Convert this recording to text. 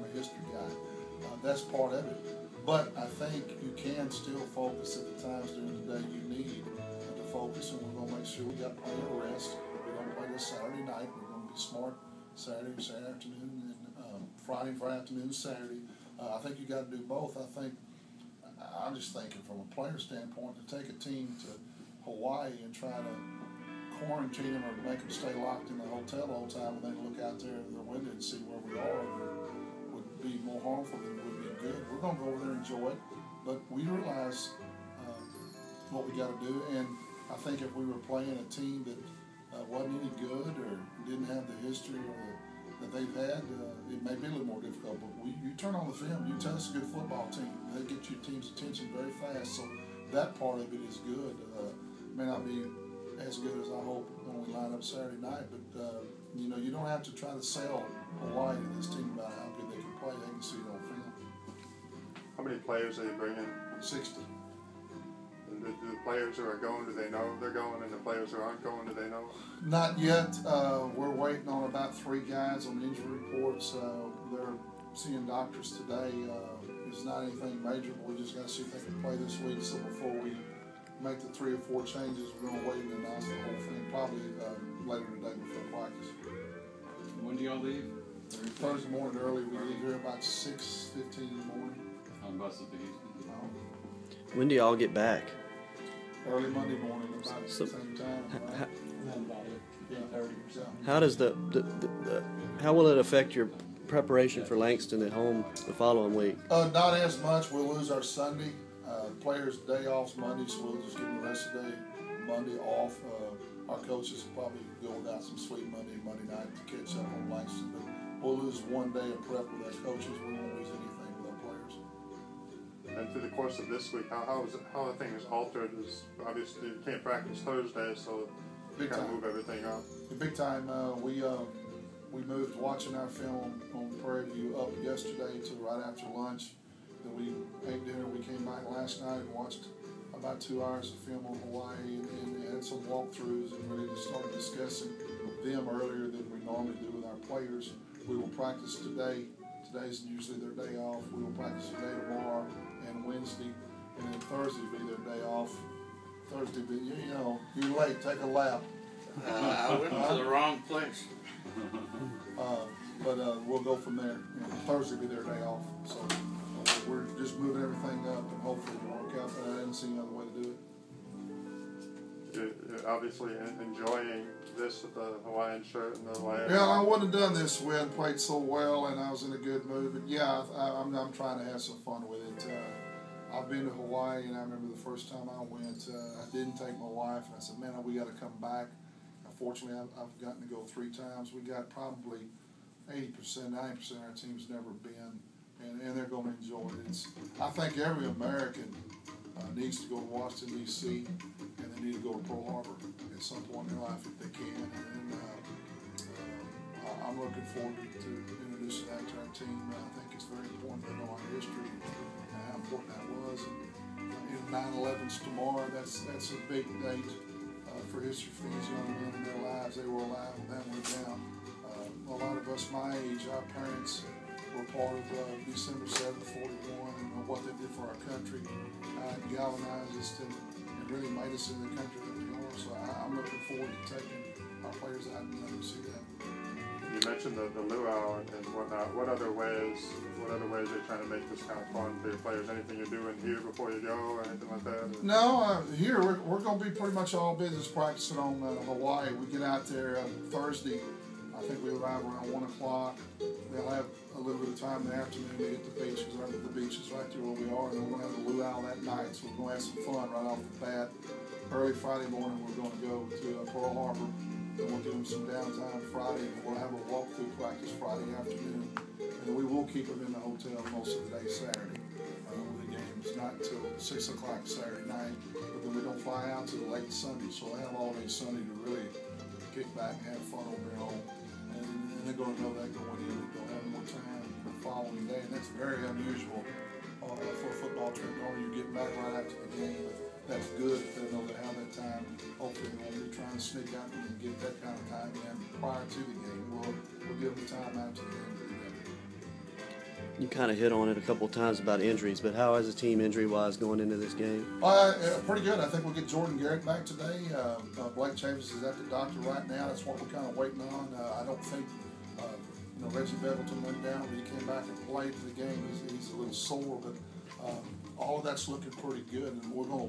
a history guy. That's part of it. But I think you can still focus at the times during the day you need to focus, and we're going to make sure we got plenty of rest. We're going to play this Saturday night. We're going to be smart Saturday afternoon, and Friday afternoon, Saturday. I think you got to do both. I'm just thinking from a player standpoint, to take a team to Hawaii and try to quarantine them or make them stay locked in the hotel all the time and then look out there in the window and see where we are would be more harmful than it would be good. We're going to go over there and enjoy it, but we realize what we got to do, and I think if we were playing a team that wasn't any good or didn't have the history that they've had, it may be a little more difficult, but you turn on the film, you tell us a good football team, they get your team's attention very fast, so that part of it is good. May not be as good as I hope when we line up Saturday night, but you don't have to try to sell Hawaii to this team about how good they can play. They can see it on film. How many players are you bringing? 60. And the players who are going, do they know they're going? And the players who aren't going, do they know? Not yet. We're waiting on about 3 guys on injury reports. They're seeing doctors today. It's not anything major, but we just got to see if they can play this week. So before we make the 3 or 4 changes, we're going to wait and announce the whole thing probably later today before practice. When do y'all leave? Thursday morning early. We leave here about 6:15 in the morning. On bus at the When do y'all get back? Early Monday morning, about the same time. Right? How does how will it affect your preparation for Langston at home the following week? Not as much. We'll lose our Sunday. Players' day off's Monday, so we'll just give them the rest of the day Monday off. Our coaches will probably go without some sleep Monday night to catch up on Langston. But we'll lose one day of prep with our coaches. We won't lose anything with our players. And through the course of this week, how are things altered? Is obviously you can't practice Thursday, so you kind of move everything up. Big time. We moved watching our film on Prairie View up yesterday to right after lunch. Then we ate dinner. We came back last night and watched about 2 hours of film on Hawaii and had some walkthroughs and really just started discussing them earlier than we normally do with our players. We will practice today. Today's usually their day off. We will practice today, tomorrow, and Wednesday, and then Thursday will be their day off. Thursday, you're late. Take a lap. I went to the wrong place. But we'll go from there. Thursday will be their day off. So we're just moving everything up, and hopefully it'll work out. But I didn't see another way to do it. You're obviously enjoying this with the Hawaiian shirt and the Hawaiian. Yeah, I wouldn't have done this. We hadn't played so well, and I was in a good mood. But yeah, I'm trying to have some fun with it. I've been to Hawaii, and I remember the first time I went, I didn't take my wife, and I said, man, we got to come back. Fortunately, I've gotten to go 3 times. We got probably 80%, 90% of our team's never been, and they're going to enjoy it. I think every American needs to go to Washington, D.C., and they need to go to Pearl Harbor at some point in their life if they can. And I'm looking forward to introducing that to our team. I think it's very important they know our history and how important that was. And 9/11's tomorrow. That's a big date for history for these young men in their lives. They were alive when that went down. A lot of us my age, our parents were part of December 7th, 41, and what they did for our country. It galvanized us and really made us in the country that we are. So I'm looking forward to taking our players out and letting them see that. You mentioned the luau and whatnot. What other ways are you trying to make this kind of fun for your players? Anything you're doing here before you go or anything like that? No, here we're going to be pretty much all business practicing on Hawaii. We get out there Thursday. I think we arrive around 1 o'clock. They'll have a little bit of time in the afternoon to hit the beach because the beach is right there where we are, and then we're going to have the luau that night. So we're going to have some fun right off the bat. Early Friday morning, we're going to go to Pearl Harbor. Then we'll give them some downtime Friday, and we'll have a walkthrough practice Friday afternoon. And we will keep them in the hotel most of the day Saturday. The game's not until 6 o'clock Saturday night, but then we don't fly out till late Sunday, so we'll have all day Sunday to really kick back and have fun over their home. And they're going to know that going in. They'll have more time the following day, and that's very unusual for a football trip. Normally you get back right after the game. That's good if they know they have that time. Hopefully they won't be trying to sneak out and get that kind of time in prior to the game. We'll give them time after the game to do that. You kind of hit on it a couple of times about injuries, but how is the team injury-wise going into this game? Pretty good. I think we'll get Jordan Garrett back today. Blake Chavis is at the doctor right now. That's what we're kind of waiting on. I don't think Reggie Bevelton went down, but he came back and played the game. He's a little sore, but all of that's looking pretty good, and we're going to